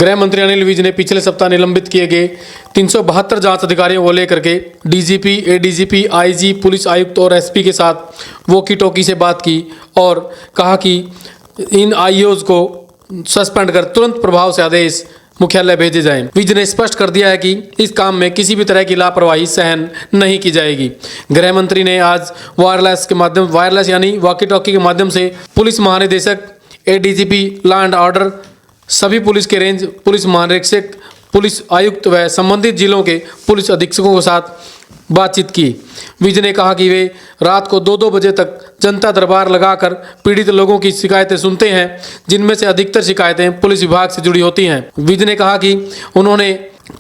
गृह मंत्री अनिल विज ने पिछले सप्ताह निलंबित किए गए 372 जांच अधिकारियों को लेकर के डीजीपी, एडीजीपी, आईजी, पुलिस आयुक्त और एसपी के साथ वॉकी टॉकी से बात की और कहा कि इन आईओज को सस्पेंड कर तुरंत प्रभाव से आदेश मुख्यालय भेजे जाएं। विज ने स्पष्ट कर दिया है कि इस काम में किसी भी तरह की लापरवाही सहन नहीं की जाएगी। गृह मंत्री ने आज वायरलेस यानी वॉकी टॉकी के माध्यम से पुलिस महानिदेशक, एडीजीपी, लॉ एंड ऑर्डर, सभी पुलिस के रेंज पुलिस महानिरीक्षक, पुलिस आयुक्त व संबंधित जिलों के पुलिस अधीक्षकों के साथ बातचीत की। विज ने कहा कि वे रात को 2-2 बजे तक जनता दरबार लगाकर पीड़ित लोगों की शिकायतें सुनते हैं, जिनमें से अधिकतर शिकायतें पुलिस विभाग से जुड़ी होती हैं। विज ने कहा कि उन्होंने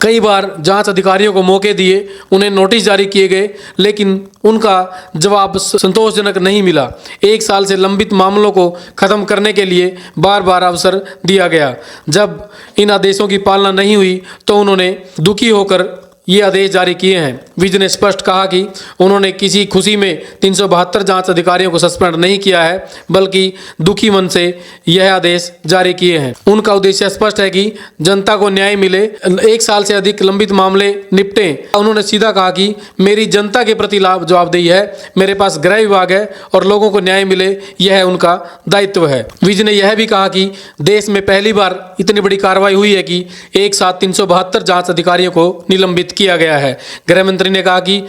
कई बार जांच अधिकारियों को मौके दिए, उन्हें नोटिस जारी किए गए, लेकिन उनका जवाब संतोषजनक नहीं मिला। 1 साल से लंबित मामलों को खत्म करने के लिए बार बार अवसर दिया गया। जब इन आदेशों की पालना नहीं हुई तो उन्होंने दुखी होकर ये आदेश जारी किए हैं। विज ने स्पष्ट कहा कि उन्होंने किसी खुशी में 372 जांच अधिकारियों को सस्पेंड नहीं किया है, बल्कि दुखी मन से यह आदेश जारी किए हैं। उनका उद्देश्य स्पष्ट है कि जनता को न्याय मिले, 1 साल से अधिक लंबित मामले निपटें। उन्होंने सीधा कहा कि मेरी जनता के प्रति जवाबदेही है, मेरे पास गृह विभाग है और लोगों को न्याय मिले, यह उनका दायित्व है। विज ने यह भी कहा कि देश में पहली बार इतनी बड़ी कार्रवाई हुई है कि एक साथ 372 जांच अधिकारियों को निलंबित किया गया है। गृह मंत्री ने कहा कि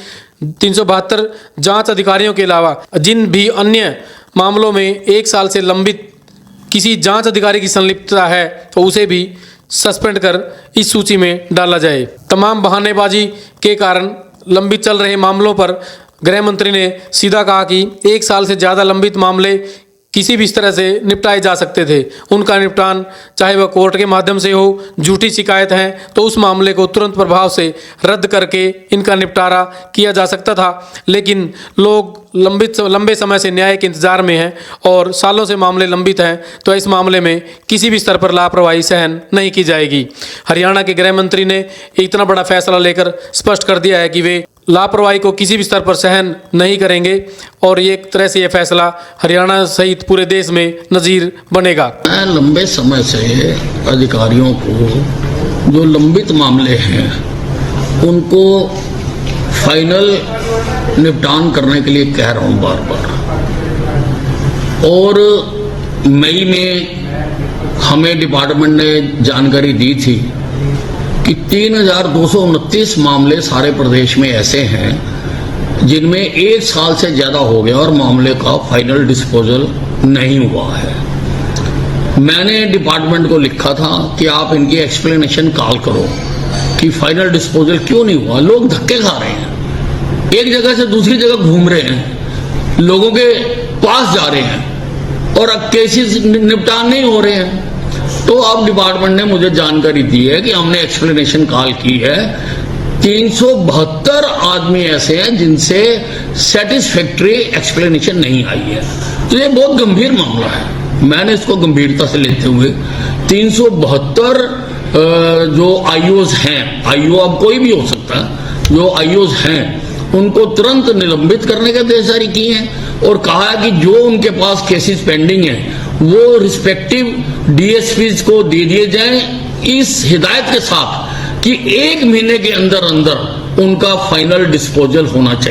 372 जांच अधिकारियों के अलावा जिन भी अन्य मामलों में 1 साल से लंबित किसी जांच अधिकारी की संलिप्तता है तो उसे भी सस्पेंड कर इस सूची में डाला जाए। तमाम बहानेबाजी के कारण लंबित चल रहे मामलों पर गृह मंत्री ने सीधा कहा कि 1 साल से ज़्यादा लंबित मामले किसी भी इस तरह से निपटाए जा सकते थे। उनका निपटान चाहे वह कोर्ट के माध्यम से हो, झूठी शिकायत है तो उस मामले को तुरंत प्रभाव से रद्द करके इनका निपटारा किया जा सकता था, लेकिन लोग लंबे समय से न्याय के इंतजार में हैं और सालों से मामले लंबित हैं, तो इस मामले में किसी भी स्तर पर लापरवाही सहन नहीं की जाएगी। हरियाणा के गृह मंत्री ने इतना बड़ा फैसला लेकर स्पष्ट कर दिया है कि वे लापरवाही को किसी भी स्तर पर सहन नहीं करेंगे और एक तरह से यह फैसला हरियाणा सहित पूरे देश में नज़ीर बनेगा। लंबे समय से अधिकारियों को जो लंबित मामले हैं उनको फाइनल निपटान करने के लिए कह रहा हूं बार बार, और मई में हमें डिपार्टमेंट ने जानकारी दी थी कि 3229 मामले सारे प्रदेश में ऐसे हैं जिनमें 1 साल से ज्यादा हो गया और मामले का फाइनल डिस्पोजल नहीं हुआ है। मैंने डिपार्टमेंट को लिखा था कि आप इनकी एक्सप्लेनेशन कॉल करो कि फाइनल डिस्पोजल क्यों नहीं हुआ। लोग धक्के खा रहे हैं, एक जगह से दूसरी जगह घूम रहे हैं, लोगों के पास जा रहे हैं और अब केसेस निपटान नहीं हो रहे हैं। तो अब डिपार्टमेंट ने मुझे जानकारी दी है कि हमने एक्सप्लेनेशन कॉल की है। 372 आदमी ऐसे हैं जिनसे सेटिस्फैक्ट्री एक्सप्लेनेशन नहीं आई है। तो ये बहुत गंभीर मामला है। मैंने इसको गंभीरता से लेते हुए 372 जो आईओज हैं, आईओ अब कोई भी हो सकता है, जो आईओज हैं उनको तुरंत निलंबित करने के आदेश जारी किए हैं और कहा है कि जो उनके पास केसेस पेंडिंग हैं वो रिस्पेक्टिव डीएसपीज को दे दिए जाएं, इस हिदायत के साथ कि 1 महीने के अंदर अंदर उनका फाइनल डिस्पोजल होना चाहिए।